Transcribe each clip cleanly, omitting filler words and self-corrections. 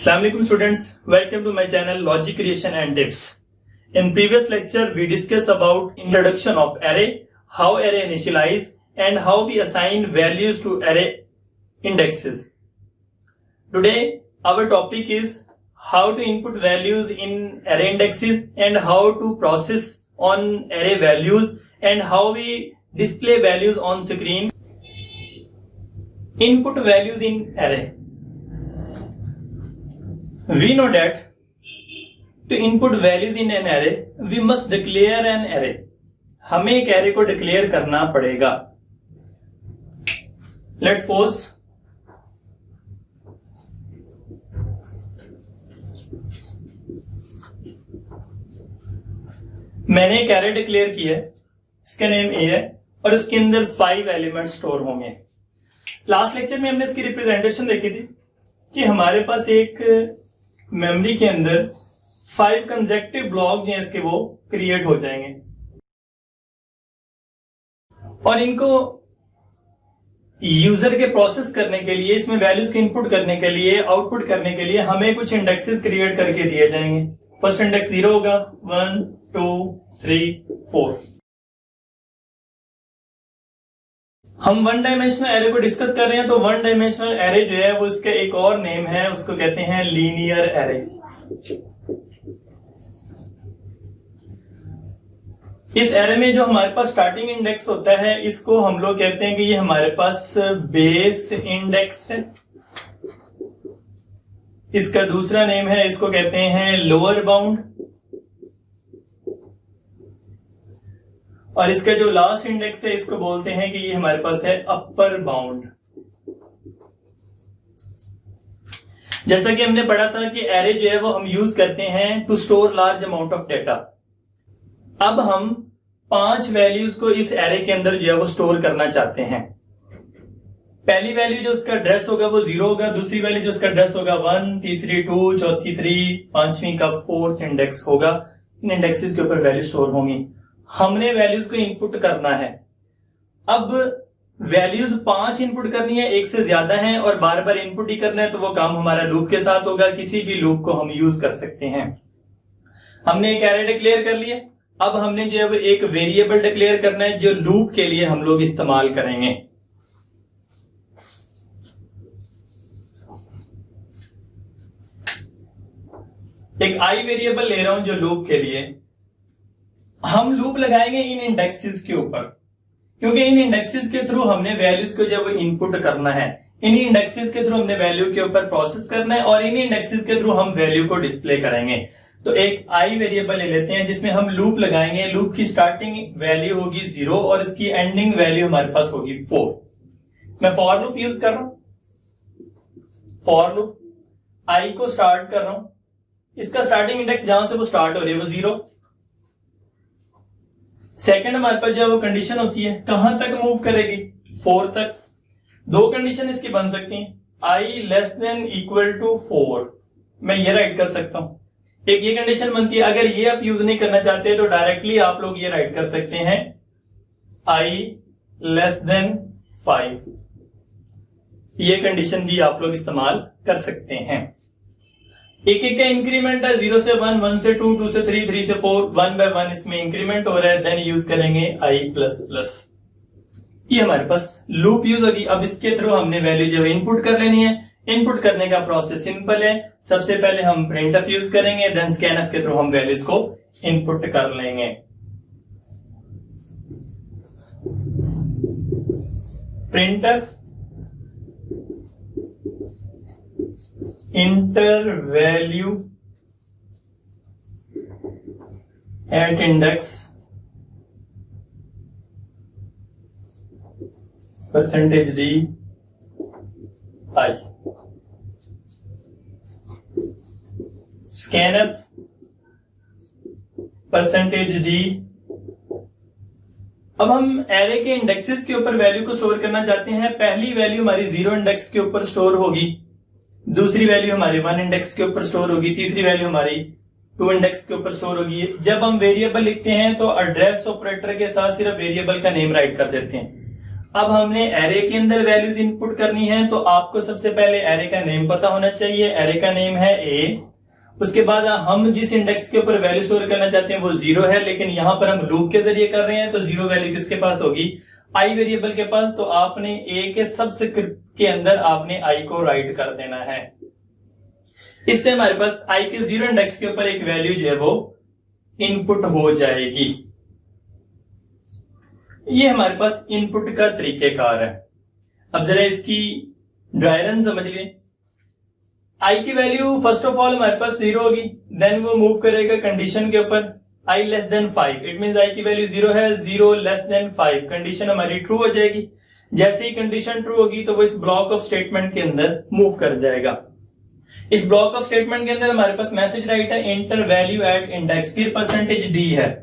Assalamualaikum students, welcome to my channel Logic Creation and Tips. In previous lecture we discussed about introduction of array, how array initialize and how we assign values to array indexes. Today our topic is how to input values in array indexes and how to process on array values and how we display values on screen. Input values in array. We know that to input values in an array, we must declare an array. हमें एक array को declare करना पड़ेगा. Let's suppose मैंने एक array declare की है, इसका नेम A है और इसके अंदर 5 एलिमेंट स्टोर होंगे. लास्ट लेक्चर में हमने इसकी रिप्रेजेंटेशन देखी थी कि हमारे पास एक मेमोरी के अंदर 5 कंसेक्टिव ब्लॉक जो है इसके वो क्रिएट हो जाएंगे और इनको यूजर के प्रोसेस करने के लिए, इसमें वैल्यूज के इनपुट करने के लिए, आउटपुट करने के लिए हमें कुछ इंडेक्सेस क्रिएट करके दिए जाएंगे. फर्स्ट इंडेक्स 0 होगा, 1 2 3 4. हम वन डायमेंशनल एरे को डिस्कस कर रहे हैं तो वन डायमेंशनल एरे जो है वो इसका एक और नेम है, उसको कहते हैं लीनियर एरे. इस एरे में जो हमारे पास स्टार्टिंग इंडेक्स होता है इसको हम लोग कहते हैं कि ये हमारे पास बेस इंडेक्स है. इसका दूसरा नेम है, इसको कहते हैं लोअर बाउंड. और इसका जो लास्ट इंडेक्स है इसको बोलते हैं कि ये हमारे पास है अपर बाउंड. जैसा कि हमने पढ़ा था कि एरे जो है वो हम यूज करते हैं to store large amount of data. अब हम 5 वैल्यूज को इस एरे के अंदर जो है वो स्टोर करना चाहते हैं. पहली वैल्यू जो उसका एड्रेस होगा वो 0 होगा, दूसरी वैल्यू जो उसका एड्रेस होगा 1, तीसरी 2, चौथी 3, पांचवी का 4th इंडेक्स होगा. इन इंडेक्सेस के ऊपर वैल्यू स्टोर होंगी. हमने वैल्यूज को इनपुट करना है. अब वैल्यूज 5 इनपुट करनी है, एक से ज्यादा है और बार बार इनपुट ही करना है तो वो काम हमारा लूप के साथ होगा. किसी भी लूप को हम यूज कर सकते हैं. हमने एक एरे डिक्लेयर कर लिया. अब हमने जो है वो एक वेरिएबल डिक्लेयर करना है जो लूप के लिए हम लोग इस्तेमाल करेंगे. एक आई वेरिएबल ले रहा हूं जो लूप के लिए. हम लूप लगाएंगे इन इंडेक्सेस के ऊपर क्योंकि इन इंडेक्सेस के थ्रू हमने वैल्यूज को जब इनपुट करना है, इन इंडेक्सेस के थ्रू हमने वैल्यू के ऊपर प्रोसेस करना है और इन इंडेक्सेस के थ्रू हम वैल्यू को डिस्प्ले करेंगे. तो एक आई वेरिएबल ले लेते हैं जिसमें हम लूप लगाएंगे. लूप की स्टार्टिंग वैल्यू होगी 0 और इसकी एंडिंग वैल्यू हमारे पास होगी 4. मैं फॉर लूप यूज कर रहा हूं. फॉर लूप आई को स्टार्ट कर रहा हूं. इसका स्टार्टिंग इंडेक्स जहां से वो स्टार्ट हो रही है वो 0. सेकंड हमारे पास जो वो कंडीशन होती है कहां तक मूव करेगी, 4 तक. 2 कंडीशन इसकी बन सकती हैं. आई लेस देन इक्वल टू 4 मैं ये राइट कर सकता हूं. एक ये कंडीशन बनती है. अगर ये आप यूज नहीं करना चाहते तो डायरेक्टली आप लोग ये राइट कर सकते हैं आई लेस देन 5. ये कंडीशन भी आप लोग इस्तेमाल कर सकते हैं. एक एक का इंक्रीमेंट है 0 से 1, 1 से 2, 2 से 3, 3 से 4, 1 बाय 1 इसमें इंक्रीमेंट हो रहा है. देन यूज करेंगे आई प्लस प्लस. ये हमारे पास लूप यूज होगी. अब इसके थ्रू हमने वैल्यू जो इनपुट कर लेनी है. इनपुट करने का प्रोसेस सिंपल है. सबसे पहले हम प्रिंटफ यूज करेंगे, देन स्कैनफ के थ्रू हम वैल्यूज को इनपुट कर लेंगे. Printf enter value at index percentage d i. Scanf percentage d. अब हम एरे के इंडेक्सेस के ऊपर वैल्यू को स्टोर करना चाहते हैं. पहली वैल्यू हमारी 0 इंडेक्स के ऊपर स्टोर होगी, दूसरी वैल्यू हमारी 1 इंडेक्स के ऊपर स्टोर होगी, तीसरी वैल्यू हमारी 2 इंडेक्स के ऊपर स्टोर होगी. जब हम वेरिएबल लिखते हैं तो एड्रेस ऑपरेटर के साथ सिर्फ वेरिएबल का नेम राइट कर देते हैं. अब हमने एरे के अंदर वैल्यूज इनपुट करनी है, तो आपको सबसे पहले एरे का नेम पता होना चाहिए। एरे का नेम है ए। उसके बाद हम जिस इंडेक्स के ऊपर वैल्यू स्टोर करना चाहते हैं वो 0 है, लेकिन यहां पर हम लूप के जरिए कर रहे हैं, तो 0 वैल्यू किसके पास होगी? आई वेरिएबल के पास। तो आपने ए के सबस्क्रिप्ट के अंदर आपने आई को राइट कर देना है। इससे हमारे पास आई के 0 इंडेक्स के ऊपर एक वैल्यू जो है वो इनपुट हो जाएगी। ये हमारे पास इनपुट का तरीकेकार है। अब जरा इसकी ड्राई रन समझ लिए। आई की वैल्यू फर्स्ट ऑफ ऑल हमारे पास 0 होगी, देन वो मूव करेगा कंडीशन के ऊपर i less than 5। It means i की वैल्यू 0 है, 0 लेस देन 5, कंडीशन हमारी ट्रू हो जाएगी। जैसे ही कंडीशन ट्रू होगी तो वो इस ब्लॉक ऑफ स्टेटमेंट के अंदर मूव कर जाएगा। इस ब्लॉक ऑफ स्टेटमेंट के अंदर हमारे पास मैसेज राइट है इंटर वैल्यू एट इंडेक्स, फिर परसेंटेज डी है।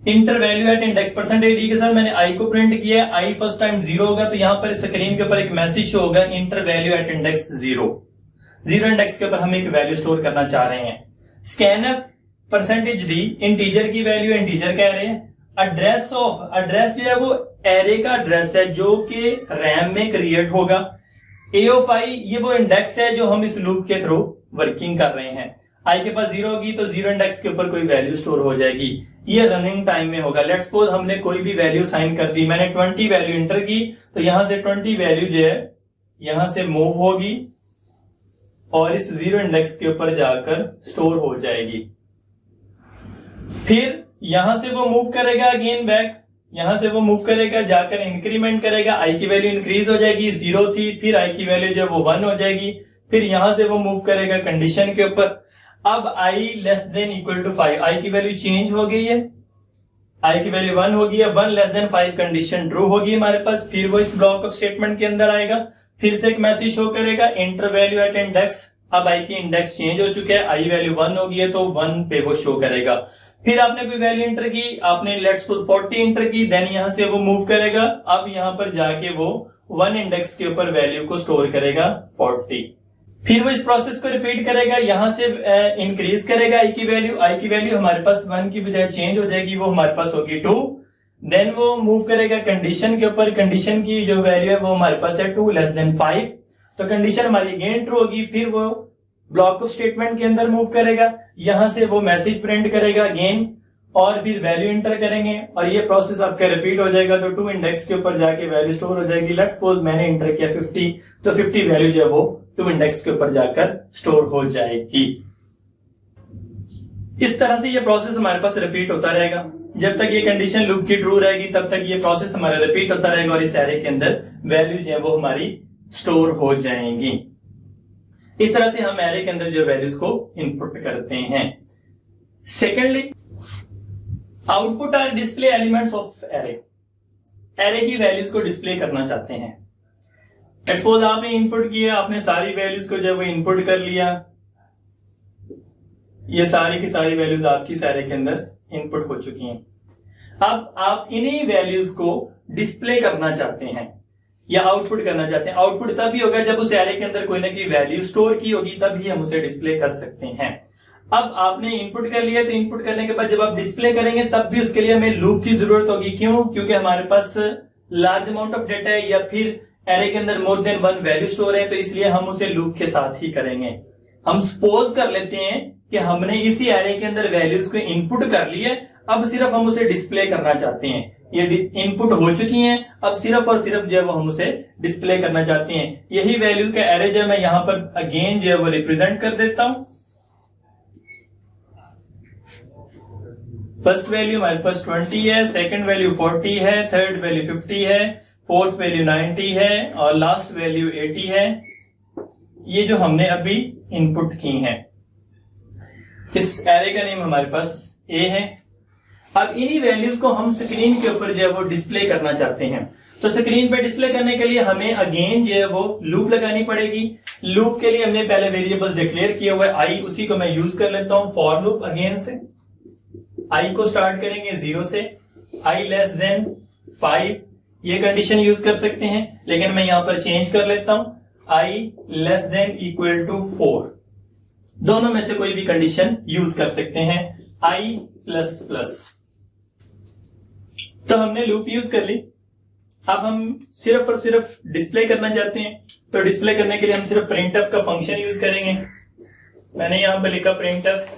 Enter value at index percentage d के साथ मैंने आई को प्रिंट किया है। आई फर्स्ट टाइम 0 होगा तो यहां पर स्क्रीन के ऊपर एक मैसेज शो होगा enter value at index 0। 0 index के ऊपर हम एक वैल्यू स्टोर करना चाह रहे हैं। स्कैनफ परसेंटेज डी इंटीजर की वैल्यू इंटीजर कह रहे हैं। एड्रेस ऑफ, एड्रेस जो है वो एरे का एड्रेस है जो कि रैम में क्रिएट होगा। ए ऑफ आई ये वो इंडेक्स है जो हम इस लूप के थ्रू वर्किंग कर रहे हैं। आई के पास 0 होगी तो 0 इंडेक्स के ऊपर कोई वैल्यू स्टोर हो जाएगी। ये रनिंग टाइम में होगा। लेट्स सपोज हमने कोई भी वैल्यू साइन कर दी, मैंने 20 वैल्यू इंटर की, तो यहां से 20 वैल्यू जो है यहां से मूव होगी और इस 0 इंडेक्स के ऊपर जाकर स्टोर हो जाएगी। फिर यहां से वो मूव करेगा अगेन बैक, यहां से वो मूव करेगा जाकर इंक्रीमेंट करेगा, आई की वैल्यू इंक्रीज हो जाएगी, 0 थी, फिर आई की वैल्यू जो वो 1 हो जाएगी। फिर यहां से वो मूव करेगा कंडीशन के ऊपर। अब आई लेस देन इक्वल टू 5, आई की वैल्यू चेंज हो गई है, आई की वैल्यू 1 होगी, अब 1 लेस देन 5 कंडीशन ट्रू होगी हमारे पास। फिर वो इस ब्लॉक ऑफ स्टेटमेंट के अंदर आएगा, फिर से एक मैसेज शो करेगा इंटर वैल्यू एट इंडेक्स। अब आई की इंडेक्स चेंज हो चुका है, आई वैल्यू 1 होगी है तो 1 पे वो शो करेगा। फिर आपने कोई वैल्यू इंटर की, आपने लेट्स सपोज 40 इंटर की, देन यहां से वो मूव करेगा। अब यहां पर जाके वो 1 इंडेक्स के ऊपर वैल्यू को स्टोर करेगा 40। फिर वो इस प्रोसेस को रिपीट करेगा, यहां से इंक्रीज करेगा आई की वैल्यू। आई की वैल्यू हमारे पास 1 की बजाय चेंज हो जाएगी, वो हमारे पास होगी 2। देन वो मूव करेगा कंडीशन के ऊपर, कंडीशन की जो वैल्यू है वो हमारे पास है 2 लेस देन 5, तो कंडीशन हमारी अगेन ट्रू होगी। फिर वो ब्लॉक ऑफ स्टेटमेंट के अंदर मूव करेगा, यहां से वो मैसेज प्रिंट करेगा अगेन और फिर वैल्यू इंटर करेंगे और ये प्रोसेस आपका रिपीट हो जाएगा। तो 2 इंडेक्स के ऊपर जाके वैल्यू स्टोर हो जाएगी। लेट्स सपोज मैंने इंटर किया 50, तो 50 वैल्यू जो है वो 2 इंडेक्स के ऊपर जाकर स्टोर हो जाएगी। इस तरह से ये प्रोसेस हमारे पास रिपीट होता रहेगा। जब तक ये कंडीशन लूप की ट्रू रहेगी तब तक ये प्रोसेस हमारा रिपीट होता रहेगा और इस एरे के अंदर वैल्यू जो है वो हमारी स्टोर हो जाएंगी। इस तरह से हम एरे के अंदर जो वैल्यूज को इनपुट करते हैं। Secondly, output are display elements of array. Array की वैल्यूज को डिस्प्ले करना चाहते हैं। सपोज आपने इनपुट किया, आपने सारी वैल्यूज को जब वो इनपुट कर लिया, ये सारी की सारी वैल्यूज आपकी इस एरे के अंदर इनपुट हो चुकी हैं। अब आप इन्हीं वैल्यूज को डिस्प्ले करना चाहते हैं या आउटपुट करना चाहते हैं। आउटपुट तभी होगा जब उस एरे के अंदर कोई ना कोई वैल्यू स्टोर की होगी, तभी हम उसे डिस्प्ले कर सकते हैं। अब आपने इनपुट कर लिया, तो इनपुट करने के बाद जब आप डिस्प्ले करेंगे तब भी उसके लिए हमें लूप की जरूरत होगी। क्यों? क्योंकि हमारे पास लार्ज अमाउंट ऑफ डेटा है या फिर एरे के अंदर मोर देन 1 वैल्यू स्टोर है, तो इसलिए हम उसे लूप के साथ ही करेंगे। हम सपोज कर लेते हैं कि हमने इसी एरे के अंदर वैल्यूज को इनपुट कर लिया, अब सिर्फ हम उसे डिस्प्ले करना चाहते हैं। ये इनपुट हो चुकी हैं, अब सिर्फ और सिर्फ जो है वो हम उसे डिस्प्ले करना चाहते हैं। यही वैल्यू का एरे जो मैं यहां पर अगेन जो है वो रिप्रेजेंट कर देता हूं। फर्स्ट वैल्यू हमारे पास 20 है, सेकंड वैल्यू 40 है, थर्ड वैल्यू 50 है, फोर्थ वैल्यू 90 है और लास्ट वैल्यू 80 है। ये जो हमने अभी इनपुट की हैं। इस एरे का नेम हमारे पास ए है। अब इन्हीं वैल्यूज को हम स्क्रीन के ऊपर जो है वो डिस्प्ले करना चाहते हैं। तो स्क्रीन पे डिस्प्ले करने के लिए हमें अगेन जो है वो लूप लगानी पड़ेगी। लूप के लिए हमने पहले वेरिएबल्स डिक्लेयर किया हुआ है आई, उसी को मैं यूज कर लेता हूं। फॉर लूप अगेन से आई को स्टार्ट करेंगे 0 से, आई लेस देन 5 ये कंडीशन यूज कर सकते हैं, लेकिन मैं यहां पर चेंज कर लेता हूं आई लेस देन इक्वल टू 4। दोनों में से कोई भी कंडीशन यूज कर सकते हैं। आई प्लस प्लस, तो हमने लूप यूज कर ली। अब हम सिर्फ और सिर्फ डिस्प्ले करना चाहते हैं, तो डिस्प्ले करने के लिए हम सिर्फ प्रिंटफ का फंक्शन यूज करेंगे। मैंने यहां पर लिखा printf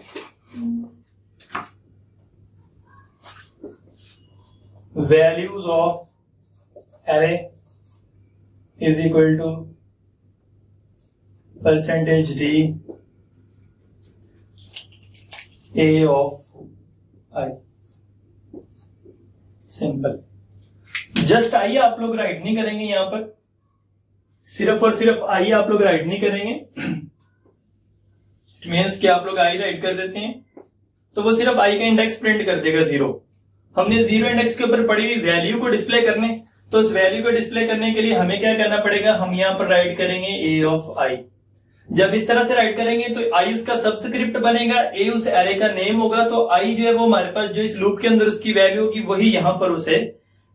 values of array is equal to percentage d a of i. Simple, just i आप लोग राइट नहीं करेंगे, यहां पर सिर्फ और सिर्फ आई आप लोग राइट नहीं करेंगे। मीन्स कि आप लोग आई राइट कर देते हैं तो वो सिर्फ आई का इंडेक्स प्रिंट कर देगा 0। हमने 0 इंडेक्स के ऊपर पड़ी हुई वैल्यू को डिस्प्ले करने, तो उस वैल्यू को डिस्प्ले करने के लिए हमें क्या करना पड़ेगा, हम यहां पर राइट करेंगे ए ऑफ आई। जब इस तरह से राइट करेंगे तो आई उसका सबस्क्रिप्ट बनेगा, ए उस एरे का नेम होगा, तो आई जो है वो हमारे पास जो इस लूप के अंदर उसकी वैल्यू होगी वही यहां पर उसे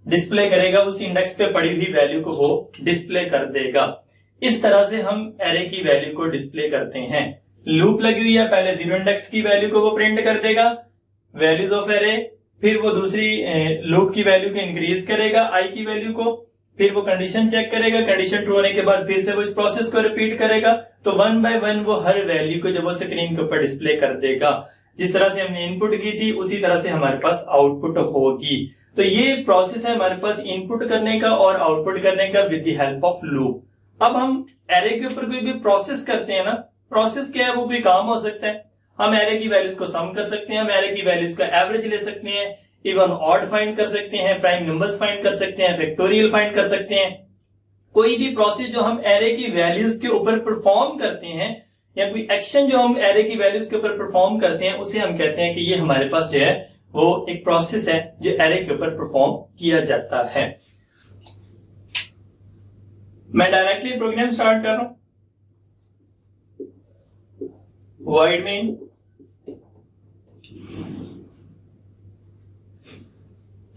डिस्प्ले करेगा, उस इंडेक्स पे पड़ी हुई वैल्यू को वो डिस्प्ले कर देगा। इस तरह से हम एरे की वैल्यू को डिस्प्ले करते हैं। लूप लगी हुई है, पहले 0 इंडेक्स की वैल्यू को वो प्रिंट कर देगा, वैल्यूज ऑफ एरे, फिर वो दूसरी लूप की वैल्यू को इंक्रीज करेगा आई की वैल्यू को, फिर वो कंडीशन चेक करेगा, कंडीशन ट्रू होने के बाद फिर से वो इस प्रोसेस को रिपीट करेगा। तो 1 बाय 1 वो हर वैल्यू को जब वो स्क्रीन के ऊपर डिस्प्ले कर देगा, जिस तरह से हमने इनपुट की थी उसी तरह से हमारे पास आउटपुट होगी। तो ये प्रोसेस है हमारे पास इनपुट करने का और आउटपुट करने का with the help of loop. अब हम एरे के ऊपर कोई भी प्रोसेस करते हैं ना, प्रोसेस क्या है, वो कोई काम हो सकता है। हम एरे की वैल्यूज को सम कर सकते हैं, हम एरे की वैल्यूज का एवरेज ले सकते हैं, इवन ऑड फाइंड कर सकते हैं, प्राइम नंबर्स फाइंड कर सकते हैं, फैक्टोरियल फाइंड कर सकते हैं। कोई भी प्रोसेस जो हम एरे की वैल्यूज के ऊपर परफॉर्म करते हैं या कोई एक्शन जो हम एरे की वैल्यूज के ऊपर परफॉर्म करते हैं उसे हम कहते हैं कि ये हमारे पास जो है वो एक प्रोसेस है जो एरे के ऊपर परफॉर्म किया जाता है। मैं डायरेक्टली प्रोग्राम स्टार्ट कर रहा हूं। void main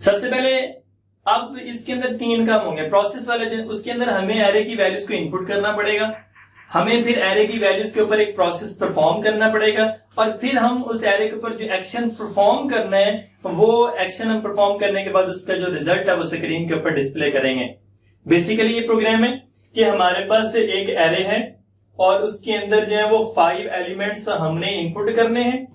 सबसे पहले अब इसके अंदर 3 काम होंगे। प्रोसेस वाले उसके अंदर हमें एरे की वैल्यूज को इनपुट करना पड़ेगा, हमें फिर एरे की वैल्यूज के ऊपर एक प्रोसेस परफॉर्म करना पड़ेगा और फिर हम उस एरे के ऊपर जो एक्शन परफॉर्म करना है वो एक्शन हम परफॉर्म करने के बाद उसका जो रिजल्ट है वो स्क्रीन के ऊपर डिस्प्ले करेंगे। बेसिकली ये प्रोग्राम है कि हमारे पास एक एरे है और उसके अंदर जो है वो 5 एलिमेंट्स हमने इनपुट करने हैं।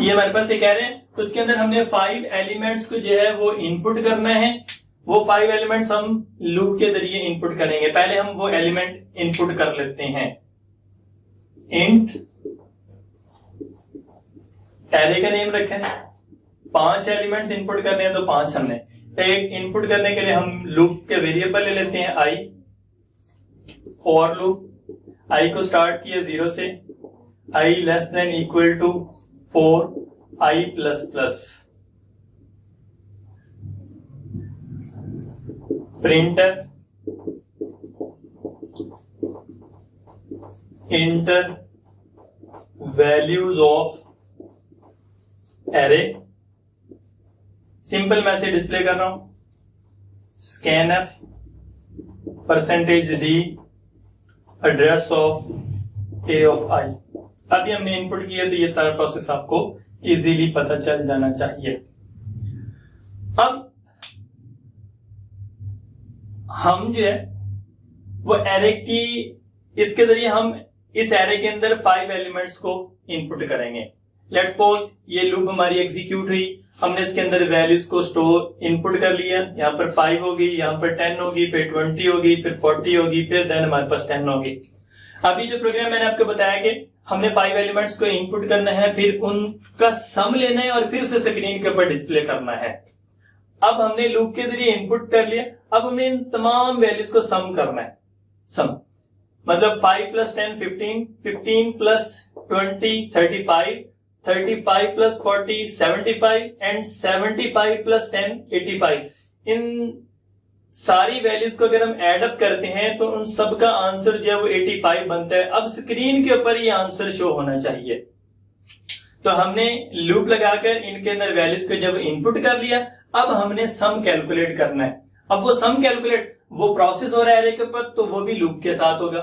ये हमारे पास एक एरे है, तो उसके अंदर हमने 5 एलिमेंट्स को जो है वो इनपुट करना है। वो 5 एलिमेंट्स हम लूप के जरिए इनपुट करेंगे। पहले हम वो एलिमेंट इनपुट कर लेते हैं। इंट एरे का नेम रखा है, 5 एलिमेंट्स इनपुट करने हैं तो 5 हमने। एक इनपुट करने के लिए हम लूप के वेरिएबल ले लेते हैं आई, फॉर लूप। आई को स्टार्ट किया 0 से, i less than equal to 4 i plus plus. Printf enter values of array. Simple मैं से डिस्प्ले कर रहा हूं। Scanf percentage d address of a of i. अभी हमने इनपुट किया तो ये सारा प्रोसेस आपको इजीली पता चल जाना चाहिए। अब हम जो है वो एरे की इसके जरिए हम इस एरे के अंदर 5 एलिमेंट्स को इनपुट करेंगे। लेट्स सपोज ये लूप हमारी एग्जीक्यूट हुई, हमने इसके अंदर वैल्यूज को स्टोर इनपुट कर लिया। यहाँ पर 5 होगी, यहाँ पर 10 होगी, फिर 20 होगी, फिर 40 होगी, फिर देन हमारे पास 10 होगी। अभी जो प्रोग्राम मैंने आपको बताया कि हमने 5 एलिमेंट्स को इनपुट करना है, फिर उनका सम लेना है और फिर उसे स्क्रीन के ऊपर डिस्प्ले करना है। अब हमने लूप के जरिए इनपुट कर लिया, अब हमें इन तमाम वैल्यूज को सम करना है। सम मतलब 5 plus 10 15, 15 plus 20 35, 35 plus 40 75 and 75 plus 10 85। इन सारी वैल्यूज को अगर हम एड अप करते हैं तो उन सब का आंसर जो है वो 85 बनता है। अब स्क्रीन के ऊपर ये आंसर शो होना चाहिए। तो हमने लूप लगाकर इनके अंदर वैल्यूज को जब इनपुट कर लिया, अब हमने सम कैलकुलेट करना है। अब वो सम कैलकुलेट वो प्रोसेस हो रहा है एरे के ऊपर, तो वो भी लूप के साथ होगा।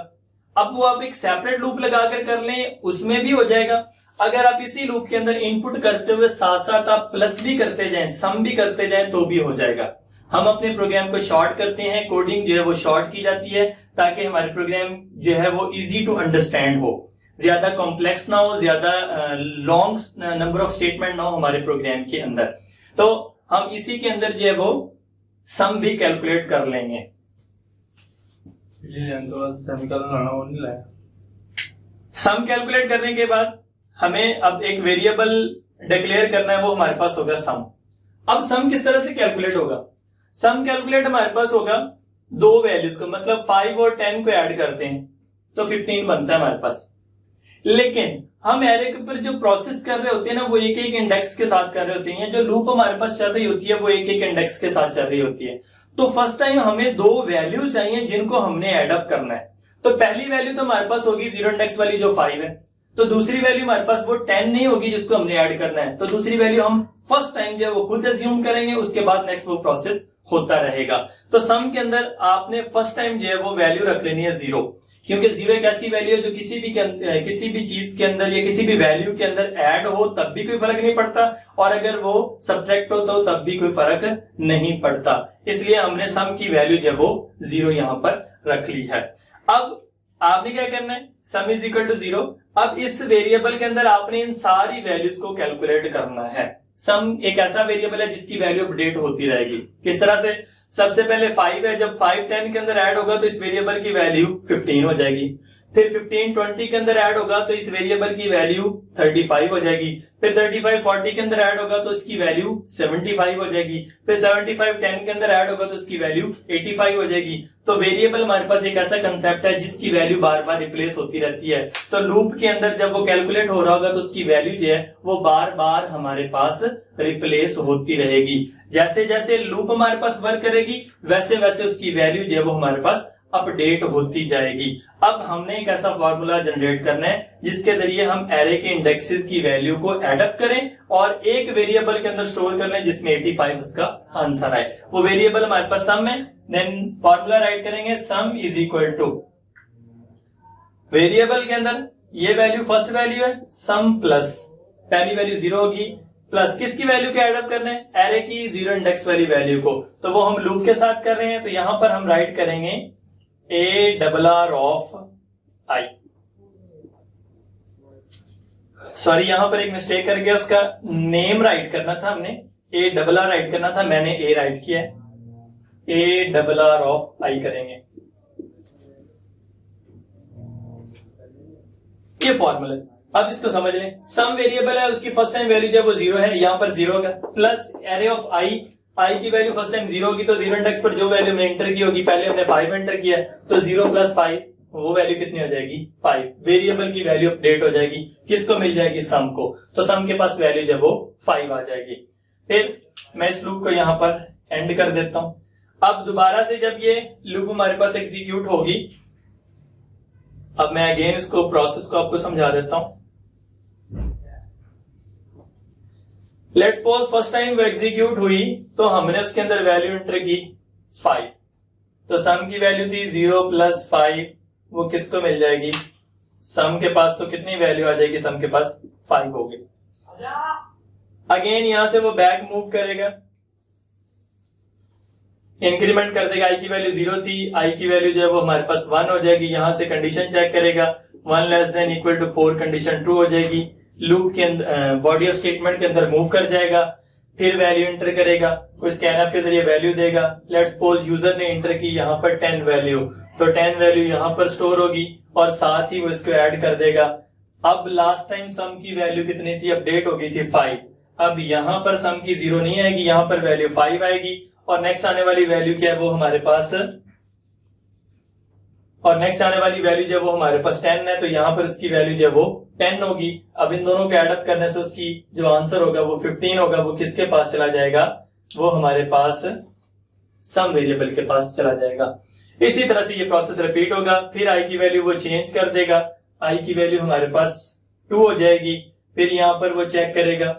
अब वो आप एक सेपरेट लूप लगाकर कर लें, उसमें भी हो जाएगा। अगर आप इसी लूप के अंदर इनपुट करते हुए साथ साथ आप प्लस भी करते जाएं, सम भी करते जाएं, तो भी हो जाएगा। हम अपने प्रोग्राम को शॉर्ट करते हैं, कोडिंग जो है वो शॉर्ट की जाती है ताकि हमारे प्रोग्राम जो है वो इजी टू अंडरस्टैंड हो, ज्यादा कॉम्प्लेक्स ना हो, ज्यादा लॉन्ग नंबर ऑफ स्टेटमेंट ना हो हमारे प्रोग्राम के अंदर। तो हम इसी के अंदर जो है वो सम भी कैलकुलेट कर लेंगे। सम कैलकुलेट करने के बाद हमें अब एक वेरिएबल डिक्लेयर करना है, वो हमारे पास होगा सम। अब सम किस तरह से कैलकुलेट होगा? सम कैलकुलेट हमारे पास होगा दो वैल्यूज को, मतलब 5 और 10 को ऐड करते हैं तो 15 बनता है हमारे पास। लेकिन हम एरे के ऊपर जो प्रोसेस कर रहे होते हैं ना, वो एक एक इंडेक्स के साथ कर रहे होते हैं। जो लूप हमारे पास चल रही होती है वो एक एक इंडेक्स के साथ चल रही होती है। तो फर्स्ट टाइम हमें दो वैल्यू चाहिए जिनको हमने एड अप करना है। तो पहली वैल्यू तो हमारे पास होगी जीरो इंडेक्स वाली जो 5 है, तो दूसरी वैल्यू हमारे पास वो 10 नहीं होगी जिसको हमने ऐड करना है। तो दूसरी वैल्यू हम फर्स्ट टाइम जो है वो खुद अज्यूम करेंगे, उसके बाद नेक्स्ट वो प्रोसेस होता रहेगा। तो सम के अंदर आपने फर्स्ट टाइम जो है वो वैल्यू रख लेनी है 0, क्योंकि 0 एक ऐसी वैल्यू है जो किसी भी चीज के अंदर या किसी भी वैल्यू के अंदर ऐड हो तब भी कोई फर्क नहीं पड़ता, और अगर वो सब्ट्रैक्ट हो तो तब भी कोई फर्क नहीं पड़ता। इसलिए हमने सम की वैल्यू जो है वो 0 यहां पर रख ली है। अब आपने क्या करना है, सम इज इक्वल टू 0। अब इस वेरिएबल के अंदर आपने इन सारी वैल्यूज को कैलकुलेट करना है। सम एक ऐसा वेरिएबल है जिसकी वैल्यू अपडेट होती रहेगी। किस तरह से? सबसे पहले 5 है, जब 5 10 के अंदर ऐड होगा तो इस वेरिएबल की वैल्यू 15 हो जाएगी। फिर 15 20 के अंदर ऐड होगा तो इस वेरिएबल की वैल्यू 35 हो जाएगी। फिर 35 40 के अंदर ऐड होगा तो इसकी वैल्यू 75 हो जाएगी। फिर 75 10 के अंदर ऐड होगा तो इसकी वैल्यू 85 हो जाएगी। तो वेरिएबल हमारे पास एक ऐसा कंसेप्ट है जिसकी वैल्यू बार बार रिप्लेस होती रहती है। तो लूप के अंदर जब वो कैलकुलेट हो रहा होगा तो उसकी वैल्यू जो है वो बार बार हमारे पास रिप्लेस होती रहेगी। जैसे जैसे लूप हमारे पास वर्क करेगी वैसे वैसे उसकी वैल्यू जो है वो हमारे पास अपडेट होती जाएगी। अब हमने एक ऐसा फॉर्मूला जनरेट करना है जिसके जरिए हम एरे के इंडेक्सेस की वैल्यू को एडअप करें और एक वेरिएबल के अंदर स्टोर कर लें जिसमें 85 उसका आंसर आए। वो वेरिएबल हमारे पास सम है। देन फॉर्मूला राइट करेंगे, सम इज इक्वल टू वेरिएबल के अंदर ये वैल्यू फर्स्ट वैल्यू है सम प्लस पहली वैल्यू 0 होगी, प्लस किसकी वैल्यू को एडअप करना है, एरे की 0 इंडेक्स वाली वैल्यू को। तो वो हम लूप के साथ कर रहे हैं, तो यहां पर हम राइट करेंगे ARR ऑफ I। सॉरी यहां पर एक मिस्टेक कर गया, उसका नेम राइट करना था हमने, ARR राइट करना था, मैंने A राइट किया है। ARR ऑफ I करेंगे। ये फॉर्मूला है। अब इसको समझ लें, सम वेरिएबल है उसकी फर्स्ट टाइम वैल्यू जब वो 0 है, यहां पर 0 का प्लस एरे ऑफ I की वैल्यू फर्स्ट टाइम 0 होगी तो 0 इंडेक्स पर जो वैल्यू हमने एंटर की होगी, पहले हमने 5 एंटर किया तो 0 प्लस 5 वो वैल्यू कितनी हो जाएगी 5। वेरिएबल की वैल्यू अपडेट हो जाएगी, किसको मिल जाएगी, सम को। तो सम के पास वैल्यू जब वो 5 आ जाएगी। फिर मैं इस लूप को यहां पर एंड कर देता हूं। अब दोबारा से जब ये लूप हमारे पास एग्जीक्यूट होगी, अब मैं अगेन इसको प्रोसेस को आपको समझा देता हूं। लेट्स सपोज फर्स्ट टाइम वो एग्जीक्यूट हुई तो हमने उसके अंदर वैल्यू एंटर की 5, तो सम की वैल्यू थी 0 प्लस 5, वो किसको मिल जाएगी, सम के पास। तो कितनी वैल्यू आ जाएगी, सम के पास 5 होगी। अगेन यहां से वो बैक मूव करेगा, इंक्रीमेंट कर देगा। I की वैल्यू 0 थी, I की वैल्यू जो है वो हमारे पास 1 हो जाएगी। यहां से कंडीशन चेक करेगा, 1 less than equal to 4 condition true हो जाएगी। लूप के अंदर बॉडी ऑफ स्टेटमेंट के अंदर मूव कर जाएगा, फिर वैल्यू एंटर करेगा, कोई स्कैनअप के जरिए वैल्यू देगा। लेट्स सपोज यूजर ने एंटर की यहाँ पर 10 वैल्यू, तो 10 वैल्यू यहाँ पर स्टोर होगी और साथ ही वो इसको ऐड कर देगा। अब लास्ट टाइम सम की वैल्यू कितनी थी, अपडेट हो गई थी 5। अब यहाँ पर सम की 0 नहीं आएगी, यहाँ पर वैल्यू 5 आएगी और नेक्स्ट आने वाली वैल्यू क्या है वो हमारे पास, और नेक्स्ट आने वाली वैल्यू जो वो हमारे पास 10 है, तो यहाँ पर इसकी वैल्यू जो वो 10 होगी। अब इन दोनों को एडअप करने से उसकी जो आंसर होगा वो 15 होगा। वो किसके पास चला जाएगा, वो हमारे पास सम वेरिएबल के पास चला जाएगा। इसी तरह से ये प्रोसेस रिपीट होगा। फिर I की वैल्यू वो चेंज कर देगा, I की वैल्यू हमारे पास 2 हो जाएगी। फिर यहाँ पर वो चेक करेगा,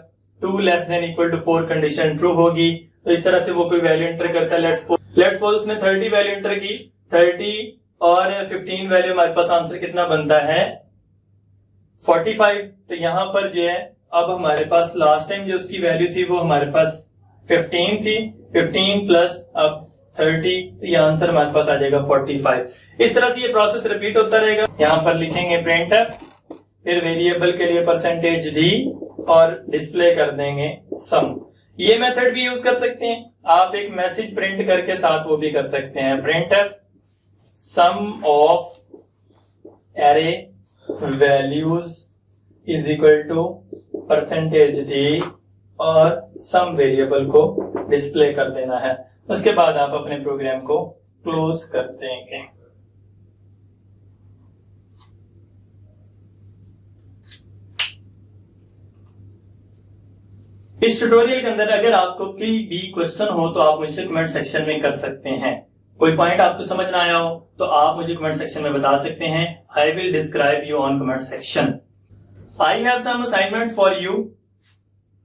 2 less than equal to 4 condition true होगी। तो इस तरह से वो कोई वैल्यू एंटर करता है। लेट्स सपोज उसने 30 वैल्यू एंटर की, 30 और 15 वैल्यू हमारे पास आंसर कितना बनता है 45। तो यहां पर जो है अब हमारे पास लास्ट टाइम जो उसकी वैल्यू थी वो हमारे पास 15 थी, 15 प्लस अब 30, तो ये आंसर हमारे पास आ जाएगा 45। इस तरह से ये प्रोसेस रिपीट होता रहेगा। यहां पर लिखेंगे printf, फिर वेरिएबल के लिए %d और डिस्प्ले कर देंगे सम। ये मेथड भी यूज कर सकते हैं आप, एक मैसेज प्रिंट करके साथ वो भी कर सकते हैं, printf sum of array values is equal to %d और सम वेरिएबल को डिस्प्ले कर देना है। उसके बाद आप अपने प्रोग्राम को क्लोज कर देंगे। इस ट्यूटोरियल के अंदर अगर आपको कोई भी क्वेश्चन हो तो आप मुझसे कमेंट सेक्शन में कर सकते हैं। कोई पॉइंट आपको समझ ना आया हो तो आप मुझे कमेंट सेक्शन में बता सकते हैं। I will describe you on comment section. I have some assignments for you.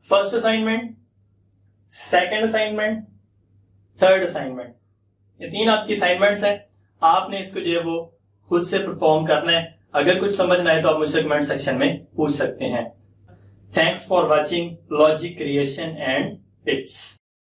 First assignment, second assignment, third assignment, ये 3 आपकी असाइनमेंट्स हैं। आपने इसको जो है वो खुद से परफॉर्म करना है। अगर कुछ समझ ना आए तो आप मुझसे कमेंट सेक्शन में पूछ सकते हैं। Thanks for watching logic creation and tips.